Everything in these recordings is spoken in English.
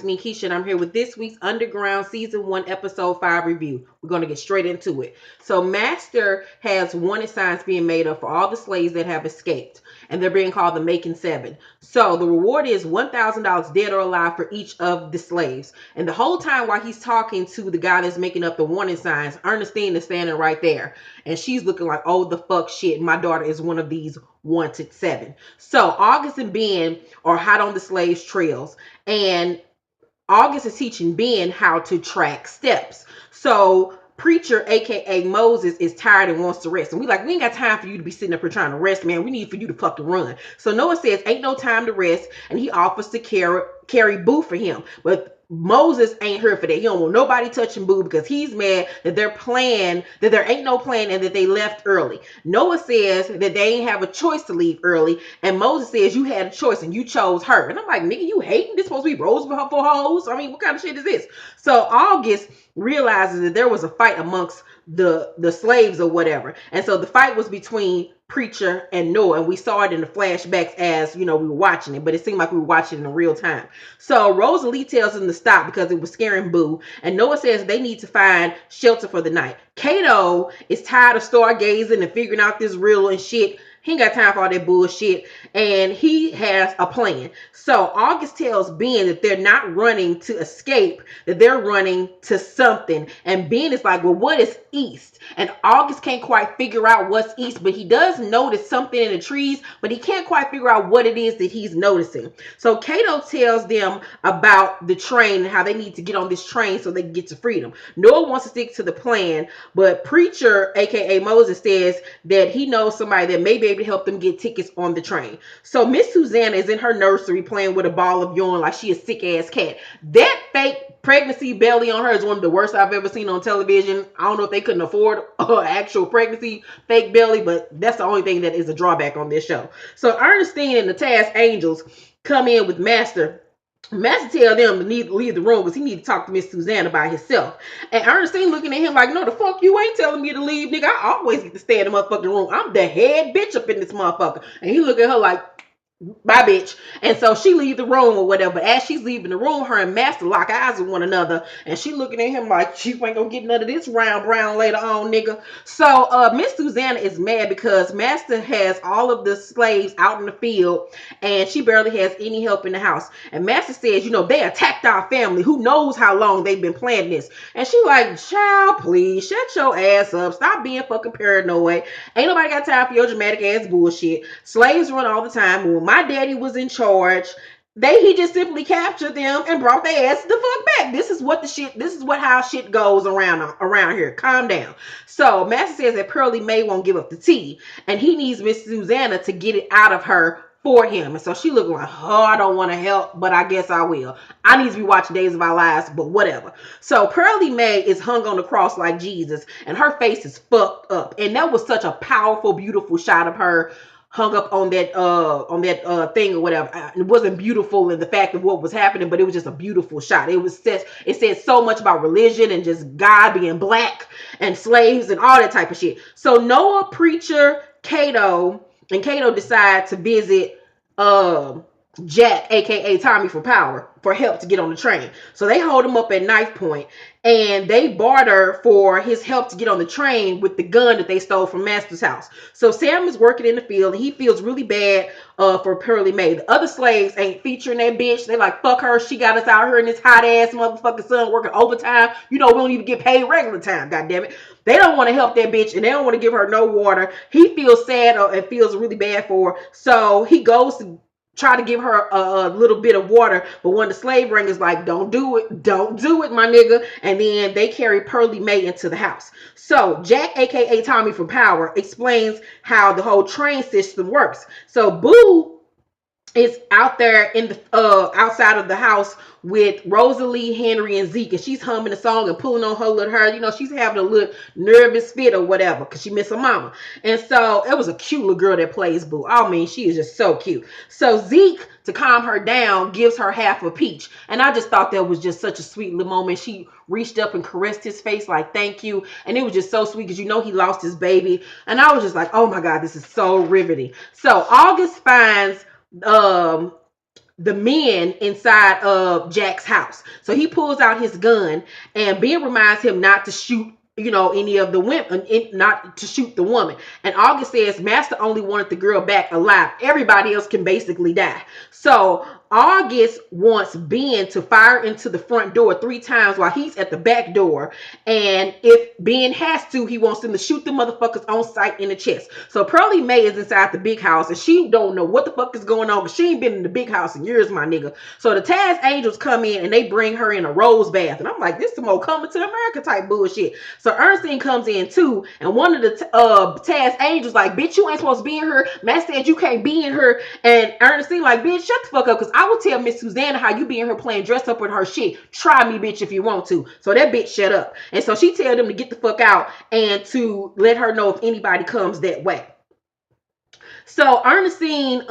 me, Keisha, and I'm here with this week's Underground Season 1, Episode 5 review. We're going to get straight into it. So, Master has wanted signs being made up for all the slaves that have escaped, and they're being called the Making Seven. So, the reward is $1,000 dead or alive for each of the slaves. And the whole time while he's talking to the guy that's making up the warning signs, Ernestine is standing right there, and she's looking like, oh, the fuck shit, my daughter is one of these wanted seven. So, August and Ben are hot on the slaves' trails, and August is teaching Ben how to track steps. So Preacher, aka Moses, is tired and wants to rest. And we ain't got time for you to be sitting up here trying to rest, man. We need for you to fucking run. So Noah says, ain't no time to rest, and he offers to carry Boo for him. But Moses ain't here for that. He don't want nobody touching Boo because he's mad that there ain't no plan, and that they left early. Noah says that they ain't have a choice to leave early, and Moses says you had a choice and you chose her. And I'm like, nigga, you hating? This supposed to be rose for hoes? I mean, what kind of shit is this? So August realizes that there was a fight amongst the slaves or whatever, and so the fight was between Preacher and Noah, and we saw it in the flashbacks as we were watching it, but it seemed like we were watching it in real time. So Rosalie tells them to stop because it was scaring Boo, and Noah says they need to find shelter for the night. Kato is tired of stargazing and figuring out this riddle and shit. He ain't got time for all that bullshit, and he has a plan. So August tells Ben that they're not running to escape, that they're running to something. And Ben is like, well, what is east? And August can't quite figure out what's east, but he does notice something in the trees, but he can't quite figure out what it is that he's noticing. So Kato tells them about the train and how they need to get on this train so they can get to freedom. Noah wants to stick to the plan, but Preacher, aka Moses, says that he knows somebody that may be able to help them get tickets on the train. So Miss Susanna is in her nursery playing with a ball of yarn like she a sick ass cat. That fake pregnancy belly on her is one of the worst I've ever seen on television. I don't know if they couldn't afford actual pregnancy fake belly, but that's the only thing that is a drawback on this show. So Ernestine and the Task Angels come in with Master tell them to leave the room because he need to talk to Miss Susanna by himself. And Ernestine looking at him like, no, the fuck you ain't telling me to leave, nigga. I always get to stay in the motherfucking room. I'm the head bitch up in this motherfucker. And he look at her like, bye, bitch. And so she leave the room or whatever. But as she's leaving the room, her and Master lock eyes with one another, and she looking at him like, she ain't gonna get none of this round brown later on, nigga. So Miss Susanna is mad because Master has all of the slaves out in the field, and she barely has any help in the house. And Master says, they attacked our family. Who knows how long they've been planning this? And she like, child, please shut your ass up. Stop being fucking paranoid. Ain't nobody got time for your dramatic ass bullshit. Slaves run all the time. When my daddy was in charge, he just simply captured them and brought their ass the fuck back. This is how shit goes around here. Calm down. So Master says that Pearly May won't give up the tea, and he needs Miss Susanna to get it out of her for him. And so she looking like, oh, I don't want to help, but I guess I will. I need to be watching Days of Our Lives, but whatever. So Pearly May is hung on the cross like Jesus, and her face is fucked up. And that was such a powerful, beautiful shot of her hung up on that thing or whatever. It wasn't beautiful in the fact of what was happening, but it was just a beautiful shot. It said so much about religion and just God being black and slaves and all that type of shit. So Noah, Preacher, Kato decide to visit Jack, aka Tommy, for help to get on the train. So they hold him up at knife point, and they barter for his help to get on the train with the gun that they stole from Master's house. So Sam is working in the field, and he feels really bad for Pearly May. The other slaves ain't featuring that bitch. They like, fuck her. She got us out here in this hot ass motherfucking sun working overtime. We don't even get paid regular time. God damn it. They don't want to help that bitch, and they don't want to give her no water. He feels sad and feels really bad for her. So he goes to try to give her a little bit of water, but when the slave ring is like, don't do it, my nigga. And then they carry Pearly May into the house. So Jack, aka Tommy from Power, explains how the whole train system works. So Boo is out there in the outside of the house with Rosalie, Henry, and Zeke, and she's humming a song and pulling on her little hair. She's having a little nervous fit or whatever because she missed her mama. And so it was a cute little girl that plays Boo. I mean, she is just so cute. So Zeke, to calm her down, gives her half a peach, and I just thought that was just such a sweet little moment. She reached up and caressed his face like, thank you. And it was just so sweet because he lost his baby, and I was just like, oh my god, this is so riveting. So August finds the men inside of Jack's house. So he pulls out his gun, and Ben reminds him not to shoot, any of the women, not to shoot the woman. And August says Master only wanted the girl back alive. Everybody else can basically die. So August wants Ben to fire into the front door 3 times while he's at the back door. And if Ben has to, he wants him to shoot the motherfuckers on sight in the chest. So Pearly May is inside the big house, and she don't know what the fuck is going on, because she ain't been in the big house in years, my nigga. So the Taz Angels come in and they bring her in a rose bath. And I'm like, this is some old Coming to America type bullshit. So Ernestine comes in too, and one of the Taz Angels like, bitch, you ain't supposed to be in here. Matt said you can't be in here. And Ernestine like, bitch, shut the fuck up, because I will tell Miss Susanna how you be in here playing dress up with her shit. Try me, bitch, if you want to. So that bitch shut up. And so she tell them to get the fuck out and to let her know if anybody comes that way. So Ernestine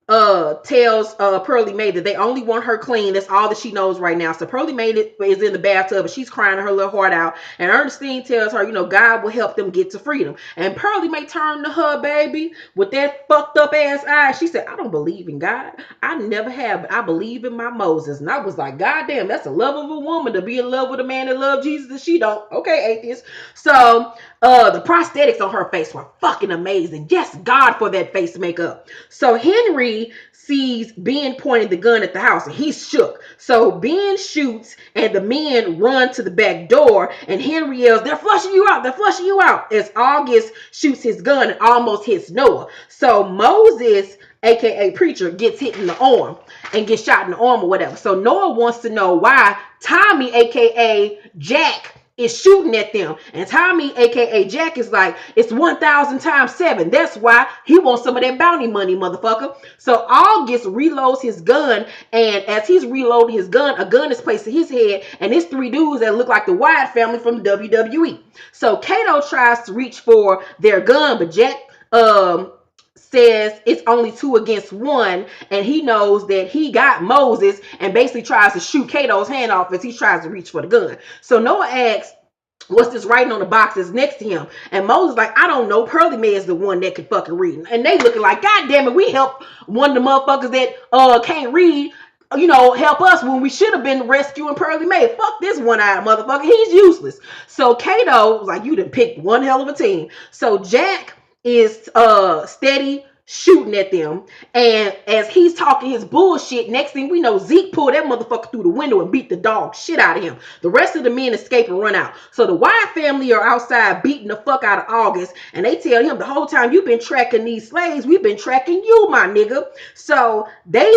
tells Pearly May that they only want her clean. That's all that she knows right now. So Pearly May is in the bathtub and she's crying her little heart out. And Ernestine tells her, God will help them get to freedom. And Pearly May turned to her baby with that fucked up ass eye. She said, I don't believe in God. I never have, but I believe in my Moses. And I was like, God damn, that's a love of a woman to be in love with a man that loves Jesus and she don't. Okay, atheist. So the prosthetics on her face were fucking amazing. Yes, God, for that face makeup. So Henry sees Ben pointing the gun at the house and he's shook. So Ben shoots and the men run to the back door and Henry yells, they're flushing you out, they're flushing you out, as August shoots his gun and almost hits Noah. So Moses, aka Preacher, gets hit in the arm and gets shot in the arm or whatever. So Noah wants to know why Tommy, aka Jack, is shooting at them. And Tommy, aka Jack, is like, it's 1,000 times 7. That's why he wants some of that bounty money, motherfucker. So August reloads his gun, and as he's reloading his gun, a gun is placed to his head, and it's 3 dudes that look like the Wyatt family from WWE. So Kato tries to reach for their gun, but Jack says it's only 2 against 1, and he knows that he got Moses and basically tries to shoot Kato's hand off as he tries to reach for the gun. So Noah asks, what's this writing on the boxes next to him? And Moses like, I don't know. Pearly May is the one that can fucking read. And they looking like, God damn it, we helped one of the motherfuckers that can't read, help us when we should have been rescuing Pearly May. Fuck this one-eyed motherfucker. He's useless. So Kato was like, you done picked one hell of a team. So Jack is steady shooting at them, and as he's talking his bullshit, next thing we know, Zeke pulled that motherfucker through the window and beat the dog shit out of him. The rest of the men escape and run out. So the Wyatt family are outside beating the fuck out of August, and they tell him, the whole time you've been tracking these slaves, we've been tracking you, my nigga. So they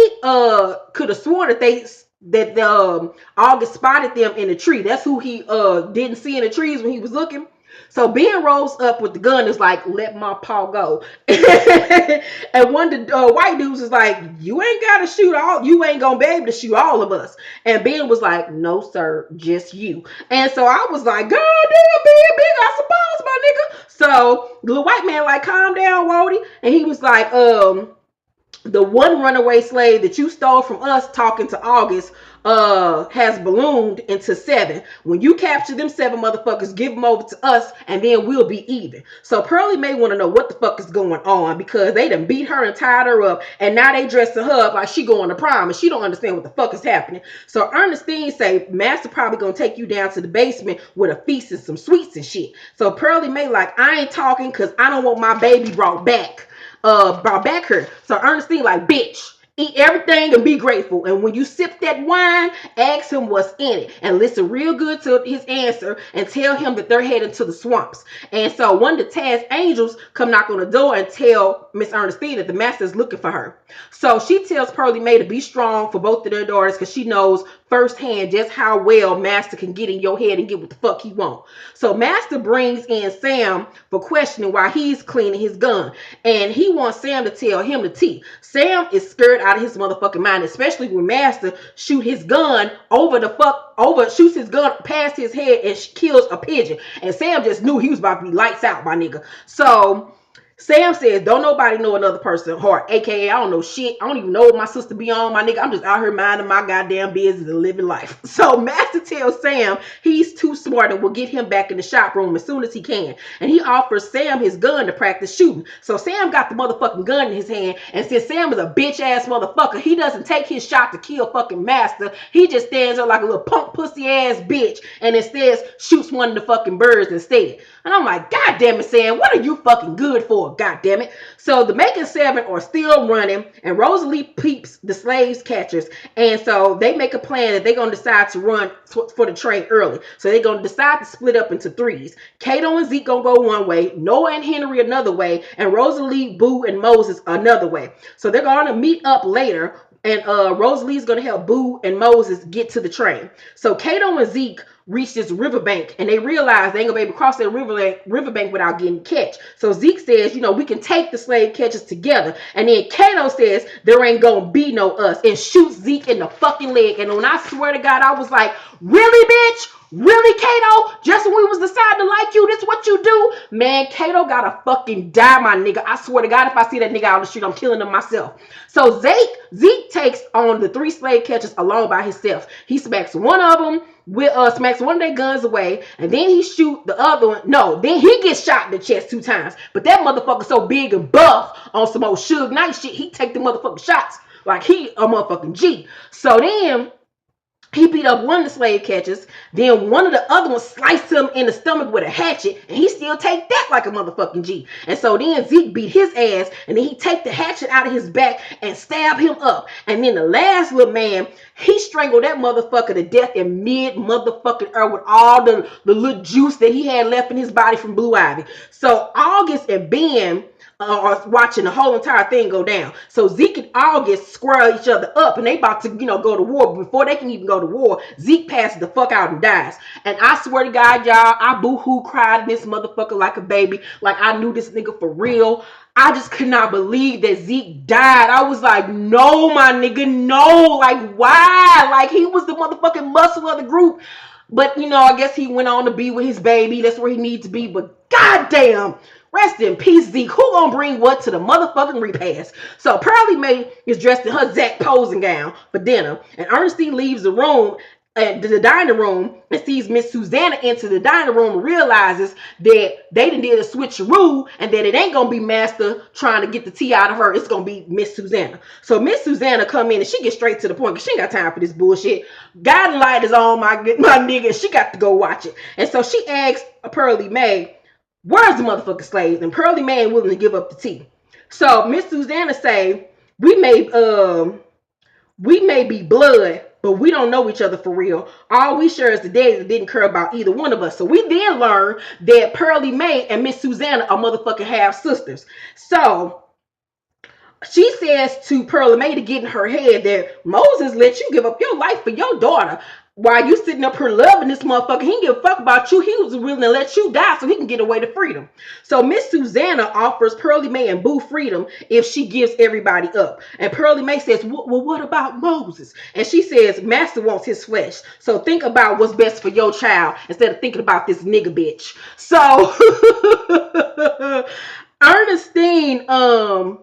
could have sworn that August spotted them in a tree. That's who he didn't see in the trees when he was looking. So Ben rolls up with the gun, is like, let my paw go. And one of the white dudes is like, you ain't got to shoot all, you ain't going to be able to shoot all of us. And Ben was like, no, sir, just you. And so I was like, God damn, Ben, I suppose, my nigga. So the white man like, calm down, Wody. And he was like, the one runaway slave that you stole from us, talking to August, has ballooned into 7. When you capture them 7 motherfuckers, give them over to us, and then we'll be even. So Pearly May want to know what the fuck is going on, because they done beat her and tied her up, and now they dressing her up like she going to prom, and she don't understand what the fuck is happening. So Ernestine say, Master probably gonna take you down to the basement with a feast and some sweets and shit. So Pearly May like, I ain't talking because I don't want my baby brought back her. So Ernestine like, bitch, eat everything and be grateful. And when you sip that wine, ask him what's in it and listen real good to his answer and tell him that they're heading to the swamps. And so one of the Taz Angels come knock on the door and tell Miss Ernestine that the master is looking for her. So she tells Pearly May to be strong for both of their daughters, because she knows firsthand just how well Master can get in your head and get what the fuck he want. So Master brings in Sam for questioning while he's cleaning his gun, and he wants Sam to tell him the tea. Sam is scared out of his motherfucking mind, especially when Master shoots his gun shoots his gun past his head and kills a pigeon. And Sam just knew he was about to be lights out, my nigga. So Sam says, don't nobody know another person heart, aka I don't know shit. I don't even know what my sister be on, my nigga. I'm just out here minding my goddamn business and living life. So Master tells Sam he's too smart and will get him back in the shop room as soon as he can. And he offers Sam his gun to practice shooting. So Sam got the motherfucking gun in his hand, and since Sam is a bitch ass motherfucker, he doesn't take his shot to kill fucking Master. He just stands there like a little punk pussy ass bitch and instead shoots one of the fucking birds instead. And I'm like, God damn it, Sam, what are you fucking good for? God damn it. So the Macon Seven are still running, and Rosalie peeps the slaves catchers. And so they make a plan that they're going to decide to run for the train early. So they're going to decide to split up into threes. Kato and Zeke going to go one way, Noah and Henry another way, and Rosalie, Boo, and Moses another way. So they're going to meet up later, and Rosalie's going to help Boo and Moses get to the train. So Kato and Zeke reach this riverbank, and they realize they ain't gonna be able to cross that riverbank without getting catch. So Zeke says, you know, we can take the slave catchers together. And then Kato says, there ain't gonna be no us, and shoots Zeke in the fucking leg. And when I swear to God, I was like, really, bitch? Really, Kato? Just when we was deciding to like you, this what you do? Man, Kato gotta fucking die, my nigga. I swear to God, if I see that nigga out on the street, I'm killing him myself. So Zeke takes on the three slave catchers alone by himself. He smacks one of them smacks one of their guns away, and then he shoot the other one. No, then he gets shot in the chest 2 times. But that motherfucker so big and buff on some old Suge Knight shit, he take the motherfucking shots like he a motherfucking G. So then he beat up one of the slave catchers. Then one of the other ones sliced him in the stomach with a hatchet, and he still take that like a motherfucking G. And so then Zeke beat his ass, and then he take the hatchet out of his back and stab him up. And then the last little man, he strangled that motherfucker to death in mid motherfucking earth with all the little juice that he had left in his body from Blue Ivy. So August and Ben are watching the whole entire thing go down. So Zeke and August square each other up, and they about to, go to war. But before they can even go to war, Zeke passes the fuck out and dies. And I swear to God, y'all, I boo-hoo cried in this motherfucker like a baby. Like I knew this nigga for real. I just could not believe that Zeke died. I was like, no, my nigga, no. Like, why? Like, he was the motherfucking muscle of the group. But, I guess he went on to be with his baby. That's where he needs to be. But goddamn, rest in peace, Zeke. Who gonna bring what to the motherfucking repast? So Pearly Mae is dressed in her Zach posing gown for dinner, and Ernestine leaves the room at the dining room and sees Miss Susanna enter the dining room and realizes that they done did a switcheroo and that it ain't gonna be Master trying to get the tea out of her. It's gonna be Miss Susanna. So Miss Susanna come in and she gets straight to the point because she ain't got time for this bullshit. Guiding light is on, my nigga. She got to go watch it. And so she asks Pearly Mae, where's the motherfucking slaves? And Pearly Mae ain't willing to give up the tea. So Miss Susanna say, we may be blood, but we don't know each other for real. All we sure is the daddy that didn't care about either one of us. So we then learn that Pearly Mae and Miss Susanna are motherfucking half sisters. So she says to Pearly Mae to get in her head that Moses let you give up your life for your daughter. While you sitting up here loving this motherfucker, he didn't give a fuck about you. He was willing to let you die so he can get away to freedom. So Miss Susanna offers Pearly Mae and Boo freedom if she gives everybody up. And Pearly Mae says, well, what about Moses? And she says, Master wants his flesh. So think about what's best for your child instead of thinking about this nigga bitch. So Ernestine, I'm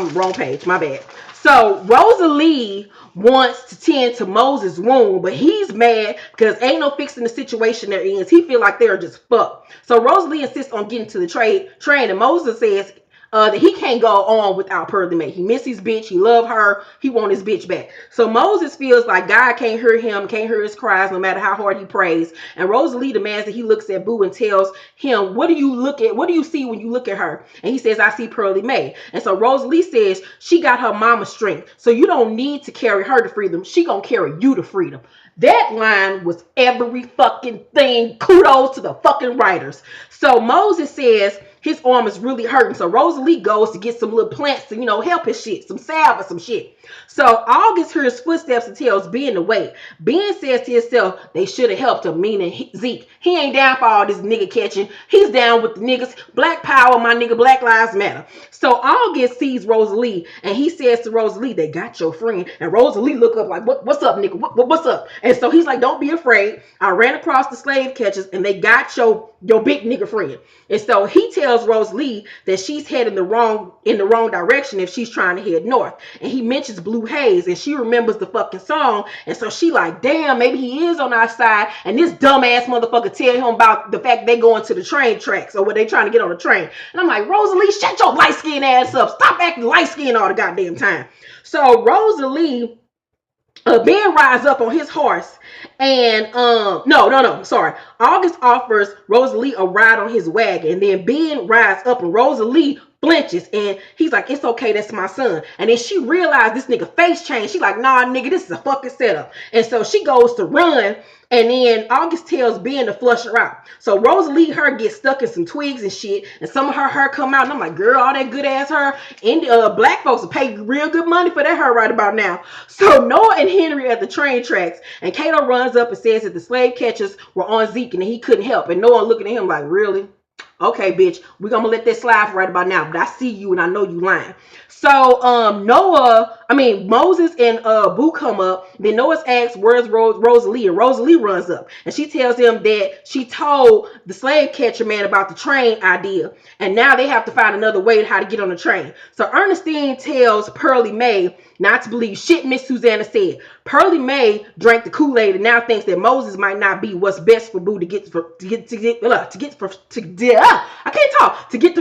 wrong page, my bad. So Rosalie wants to tend to Moses' wound, but he's mad because ain't no fixing the situation they're in. He feel like they're just fucked. So Rosalie insists on getting to the train, and Moses says that he can't go on without Pearly Mae. He miss his bitch. He love her. He want his bitch back. So Moses feels like God can't hear him, can't hear his cries, no matter how hard he prays. And Rosalie demands that he looks at Boo and tells him, what do you see when you look at her? And he says, I see Pearly Mae. And so Rosalie says she got her mama's strength. So you don't need to carry her to freedom. She gonna carry you to freedom. That line was every fucking thing. Kudos to the fucking writers. So Moses says his arm is really hurting. So Rosalie goes to get some little plants to, help his shit, some salve or some shit. So August hears footsteps and tells Ben to wait. Ben says to himself, they should have helped him, meaning Zeke. He ain't down for all this nigga catching. He's down with the niggas. Black power, my nigga. Black lives matter. So August sees Rosalie and he says to Rosalie, they got your friend. And Rosalie look up like, what's up, nigga? What's up? And so he's like, don't be afraid. I ran across the slave catchers and they got your big nigga friend. And so he tells tells Rosalie that she's heading in the wrong direction if she's trying to head north. And he mentions Blue Haze, and she remembers the fucking song, and so she like, damn, maybe he is on our side. And this dumbass motherfucker tell him about the fact they going to the train tracks, or where they trying to get on the train. And I'm like, Rosalie, shut your light skin ass up. Stop acting light skin all the goddamn time. So Rosalie, Ben rides up on his horse, and sorry. August offers Rosalie a ride on his wagon, and then Ben rides up, and Rosalie flinches, and he's like, it's okay, that's my son. And then she realized this nigga face changed. She like, nah, nigga, this is a fucking setup. And so she goes to run, and then August tells Ben to flush her out. So Rosalie, her gets stuck in some twigs and shit, and some of her hair come out, and I'm like, girl, all that good ass hair. Black folks will pay real good money for that hair right about now. So Noah and Henry at the train tracks, and Kato runs up and says that the slave catchers were on Zeke and he couldn't help. And Noah looking at him like, really? Okay, bitch, we're gonna let that slide right about now, but I see you and I know you lying. So Moses and Boo come up. Then Noah asks, where's Rosalie? And Rosalie runs up, and she tells him that she told the slave catcher man about the train idea, and now they have to find another way how to get on the train. So Ernestine tells Pearlie Mae not to believe shit Miss Susanna said. Pearlie Mae drank the Kool-Aid and now thinks that Moses might not be what's best for Boo to get to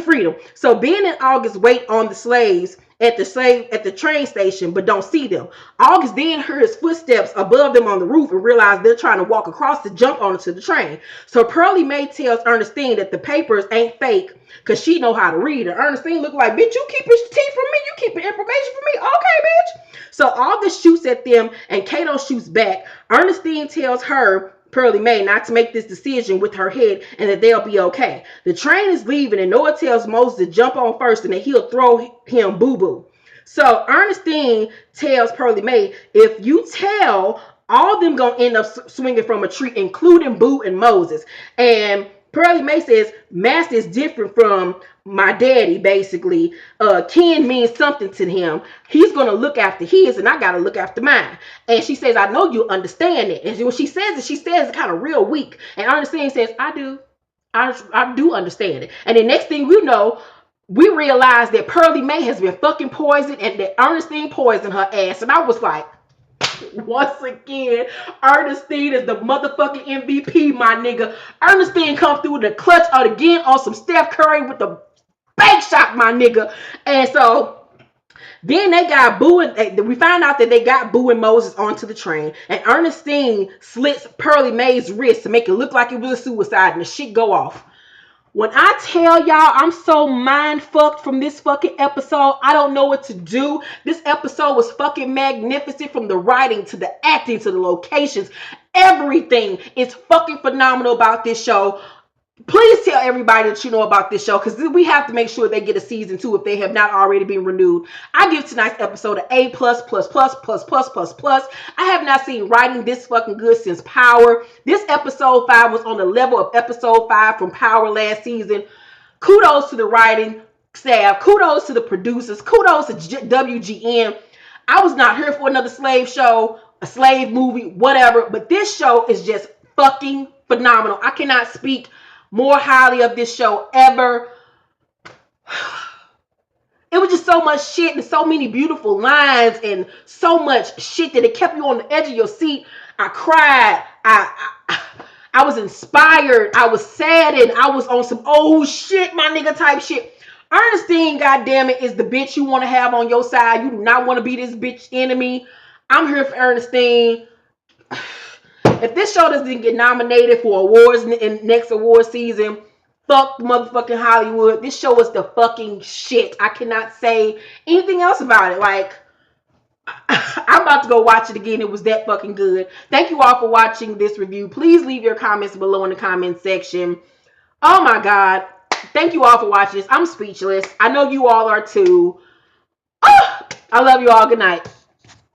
freedom. So Ben and August wait on the slaves at the train station, but don't see them. August then hears footsteps above them on the roof and realizes they're trying to walk across to jump onto the train. So Pearlie Mae tells Ernestine that the papers ain't fake because she know how to read. And Ernestine look like, bitch, you keeping tea from me? You keeping information from me? Okay, bitch. So August shoots at them and Kato shoots back. Ernestine tells her, Pearlie Mae, not to make this decision with her head and that they'll be okay. The train is leaving and Noah tells Moses to jump on first and that he'll throw him boo-boo. So Ernestine tells Pearlie Mae, if you tell, all of them gonna end up swinging from a tree, including Boo and Moses. And Pearlie Mae says, Master is different from my daddy, basically. Ken means something to him. He's going to look after his, and I got to look after mine. And she says, I know you understand it. And when she says it kind of real weak. And Ernestine says, I do. I do understand it. And the next thing we know, we realize that Pearlie Mae has been fucking poisoned and that Ernestine poisoned her ass. And I was like, once again, Ernestine is the motherfucking MVP, my nigga. Ernestine come through the clutch again on some Steph Curry with the bank shot, my nigga. And so then they got Boo, and we find out that they got Boo and Moses onto the train, and Ernestine slits Pearlie Mae's wrist to make it look like it was a suicide, and the shit go off. When I tell y'all I'm so mind fucked from this fucking episode, I don't know what to do. This episode was fucking magnificent, from the writing to the acting to the locations. Everything is fucking phenomenal about this show. Please tell everybody that you know about this show, because we have to make sure they get a season 2 if they have not already been renewed. I give tonight's episode an A++++++++. I have not seen writing this fucking good since Power. This episode 5 was on the level of episode 5 from Power last season. Kudos to the writing staff. Kudos to the producers. Kudos to WGN. I was not here for another slave show, a slave movie, whatever, but this show is just fucking phenomenal. I cannot speak more highly of this show ever. It was just so much shit and so many beautiful lines and so much shit that it kept you on the edge of your seat. I cried. I was inspired. I was saddened. I was on some old shit, my nigga type shit. Ernestine, goddammit, is the bitch you want to have on your side. You do not want to be this bitch enemy. I'm here for Ernestine. If this show doesn't get nominated for awards in next award season, fuck motherfucking Hollywood. This show is the fucking shit. I cannot say anything else about it. Like, I'm about to go watch it again. It was that fucking good. Thank you all for watching this review. Please leave your comments below in the comment section. Oh my God. Thank you all for watching this. I'm speechless. I know you all are too. I love you all. Good night.